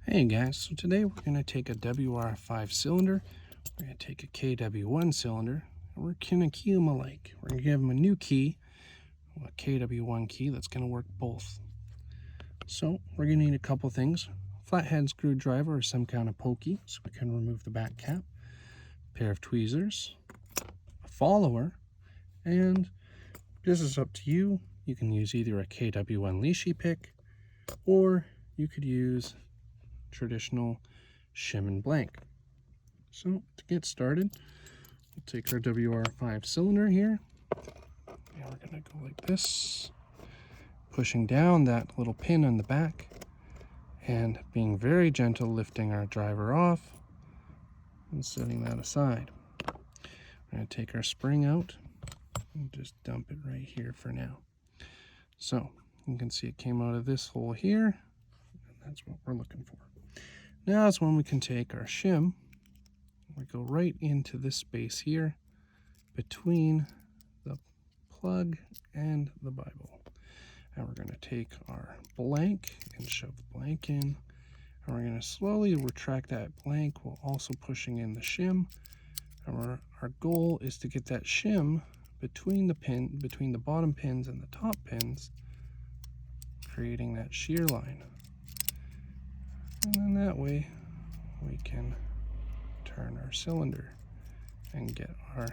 Hey guys, so today we're going to take a WR5 cylinder, we're going to take a KW1 cylinder, and we're going to key them alike. We're going to give them a new key, a KW1 key that's going to work both. So we're going to need a couple things: flathead screwdriver or some kind of pokey so we can remove the back cap, a pair of tweezers, a follower, and this is up to you. You can use either a KW1 leashy pick or you could use traditional shim and blank. So to get started, we'll take our WR5 cylinder here, and we're going to go like this, pushing down that little pin on the back and being very gentle, lifting our driver off and setting that aside. We're going to take our spring out and just dump it right here for now. So you can see it came out of this hole here, and that's what we're looking for. Now is when we can take our shim. We go right into this space here between the plug and the Bible. And we're going to take our blank and shove the blank in. And we're going to slowly retract that blank while also pushing in the shim. And our goal is to get that shim between the bottom pins and the top pins, creating that shear line. And then that way we can turn our cylinder and get our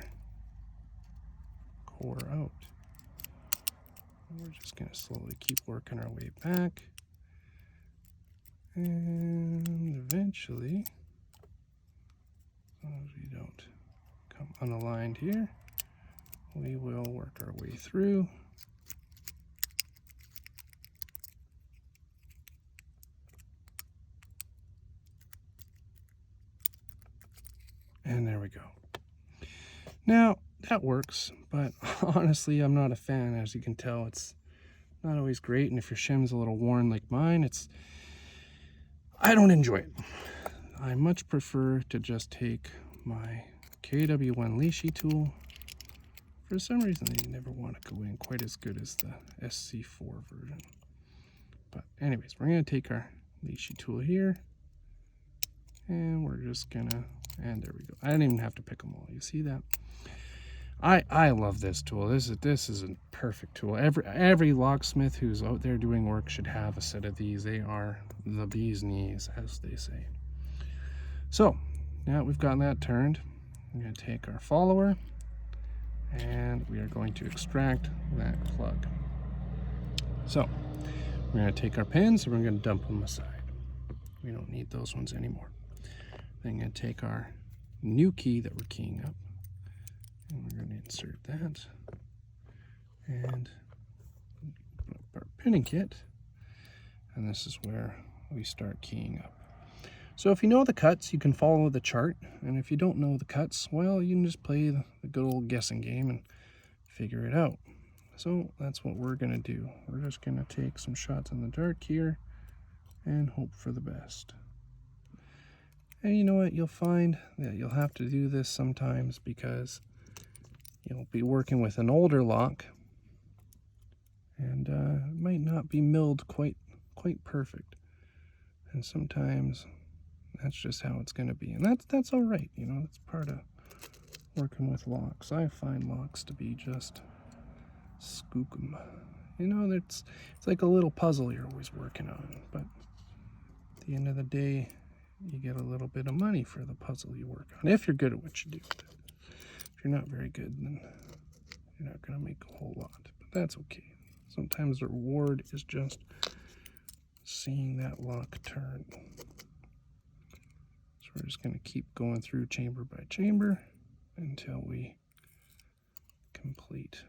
core out. And we're just going to slowly keep working our way back. And eventually, as long as we don't come unaligned here, we will work our way through. And there we go. Now, that works, but honestly, I'm not a fan. As you can tell, it's not always great, and if your shim's a little worn like mine, I don't enjoy it. I much prefer to just take my KW1 leashy tool. For some reason, they never want to go in quite as good as the SC4 version. But anyways, we're going to take our leashy tool here, and we're just gonna, and there we go. I didn't even have to pick them all. You see that? I love this tool. This is a perfect tool. Every locksmith who's out there doing work should have a set of these. They are the bee's knees, as they say. So now that we've gotten that turned, we're going to take our follower and we are going to extract that plug. So we're going to take our pins and we're going to dump them aside. We don't need those ones anymore. Then we're going to take our new key that we're keying up, and we're going to insert that and put up our pinning kit, and this is where we start keying up. So if you know the cuts, you can follow the chart, and if you don't know the cuts, well, you can just play the good old guessing game and figure it out. So that's what we're going to do. We're just going to take some shots in the dark here and hope for the best. And you know what, you'll find that you'll have to do this sometimes because you'll be working with an older lock and it might not be milled quite perfect. And sometimes that's just how it's going to be. And that's all right, you know, that's part of working with locks. I find locks to be just skookum. You know, it's like a little puzzle you're always working on, but at the end of the day, you get a little bit of money for the puzzle you work on, if you're good at what you do. If you're not very good, then you're not going to make a whole lot, but that's okay. Sometimes the reward is just seeing that lock turn. So we're just going to keep going through chamber by chamber until we complete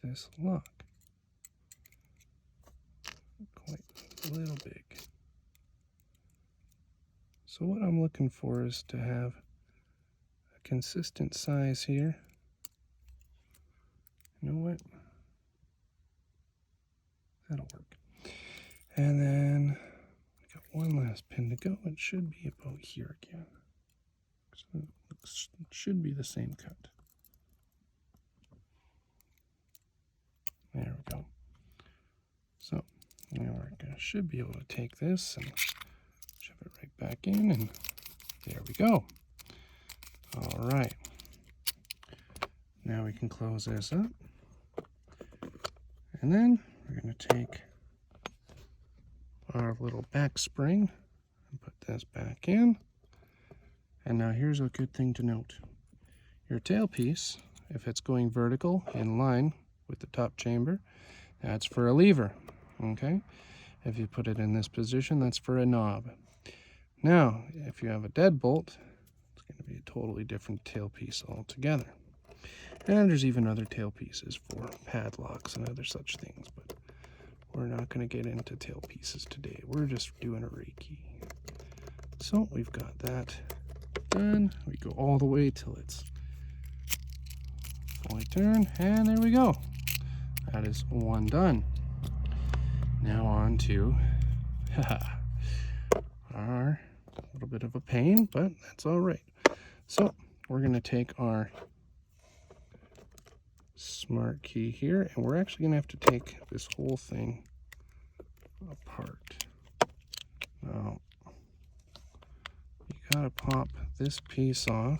this lock. Quite a little big. So what I'm looking for is to have a consistent size here. You know what? That'll work. And then we got one last pin to go. It should be about here again. So it should be the same cut. There we go. So now should be able to take this and back in, and there we go. All right. Now we can close this up. And then we're going to take our little back spring and put this back in. And now here's a good thing to note. Your tailpiece, if it's going vertical in line with the top chamber, that's for a lever, okay? If you put it in this position, that's for a knob. Now, if you have a deadbolt, it's going to be a totally different tailpiece altogether. And there's even other tailpieces for padlocks and other such things, but we're not going to get into tailpieces today. We're just doing a Rekey. So we've got that done. We go all the way till it's fully turned, and there we go. That is one done. Now on to our little bit of a pain, but that's all right. So we're going to take our Smartkey here, and we're actually going to have to take this whole thing apart. Now, you got to pop this piece off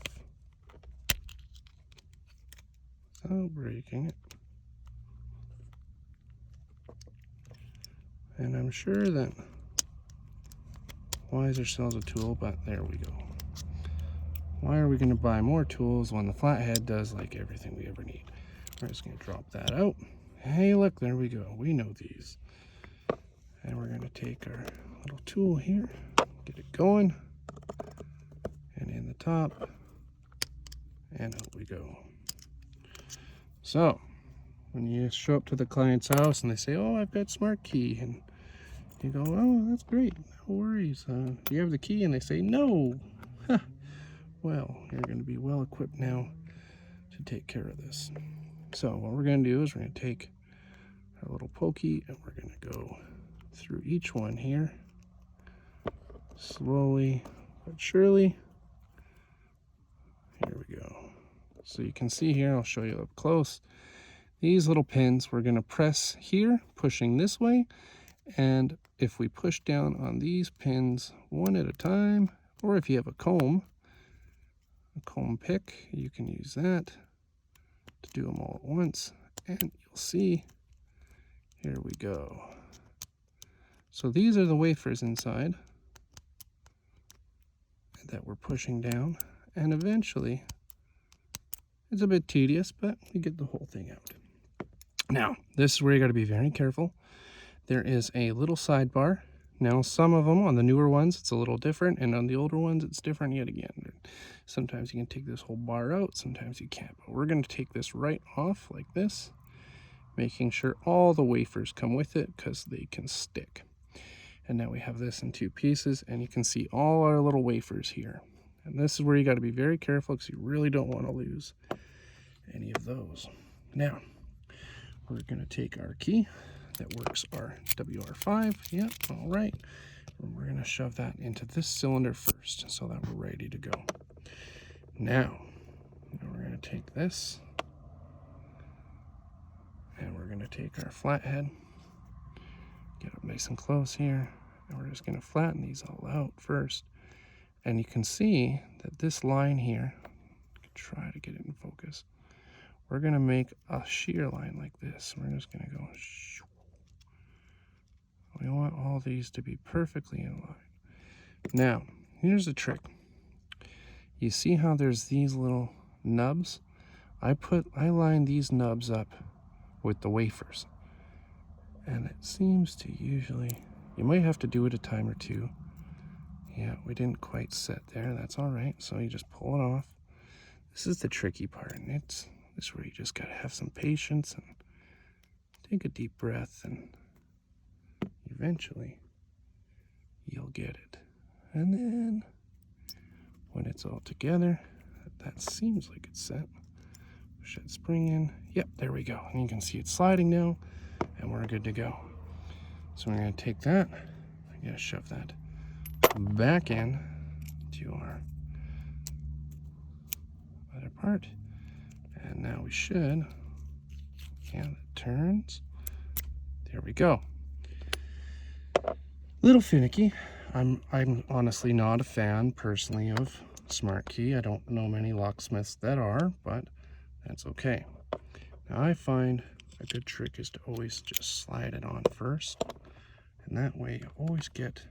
without breaking it. And I'm sure that Wiser sells a tool, but there we go. Why are we going to buy more tools when the flathead does like everything we ever need? We're just going to drop that out. Hey, look, there we go. We know these. And we're going to take our little tool here, get it going, and in the top, and out we go. So, when you show up to the client's house and they say, oh, I've got Smartkey, and you go, oh, that's great, no worries. Do you have the key? And they say, no. Well, you're going to be well equipped now to take care of this. So what we're going to do is we're going to take our little pokey and we're going to go through each one here, slowly but surely. Here we go. So you can see here, I'll show you up close. These little pins, we're going to press here, pushing this way. And if we push down on these pins one at a time, or if you have a comb pick, you can use that to do them all at once, and you'll see, here we go. So these are the wafers inside that we're pushing down, and eventually, it's a bit tedious, but we get the whole thing out. Now, this is where you got to be very careful. There is a little sidebar. Now, some of them, on the newer ones, it's a little different, and on the older ones, it's different yet again. Sometimes you can take this whole bar out, sometimes you can't. But we're going to take this right off like this, making sure all the wafers come with it because they can stick. And now we have this in two pieces, and you can see all our little wafers here. And this is where you got to be very careful because you really don't want to lose any of those. Now, we're going to take our key that works our WR5. Yep, all right. We're going to shove that into this cylinder first so that we're ready to go. Now we're going to take this and we're going to take our flathead, get up nice and close here, and we're just going to flatten these all out first. And you can see that this line here, I can try to get it in focus, we're going to make a shear line like this. We're just going to go shoo. We want all these to be perfectly in line. Now, here's the trick. You see how there's these little nubs? I line these nubs up with the wafers. And it seems to usually, you might have to do it a time or two. Yeah, we didn't quite set there. That's all right. So you just pull it off. This is the tricky part. And this is where you just got to have some patience and take a deep breath, and eventually you'll get it. And then when it's all together, that seems like it's set. Push that spring in. Yep, there we go. And you can see it's sliding now, and we're good to go. So we're going to take that. I'm going to shove that back in to our other part. And now we should, yeah, that turns. There we go. Little finicky. I'm honestly not a fan personally of Smartkey. I don't know many locksmiths that are, but that's okay. Now I find a good trick is to always just slide it on first, and that way you always get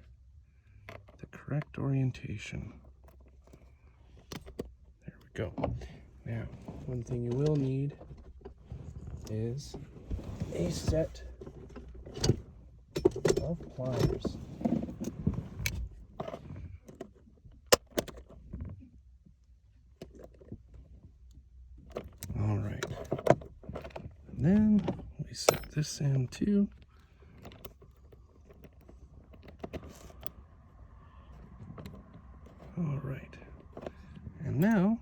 the correct orientation. There we go. Now, one thing you will need is a set of pliers. All right. And then we set this in too. All right. And now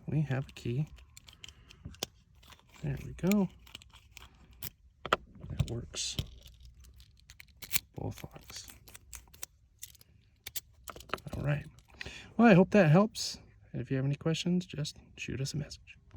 we have a key. There we go. That works. Both locks. All right. Well, I hope that helps. And if you have any questions, just shoot us a message.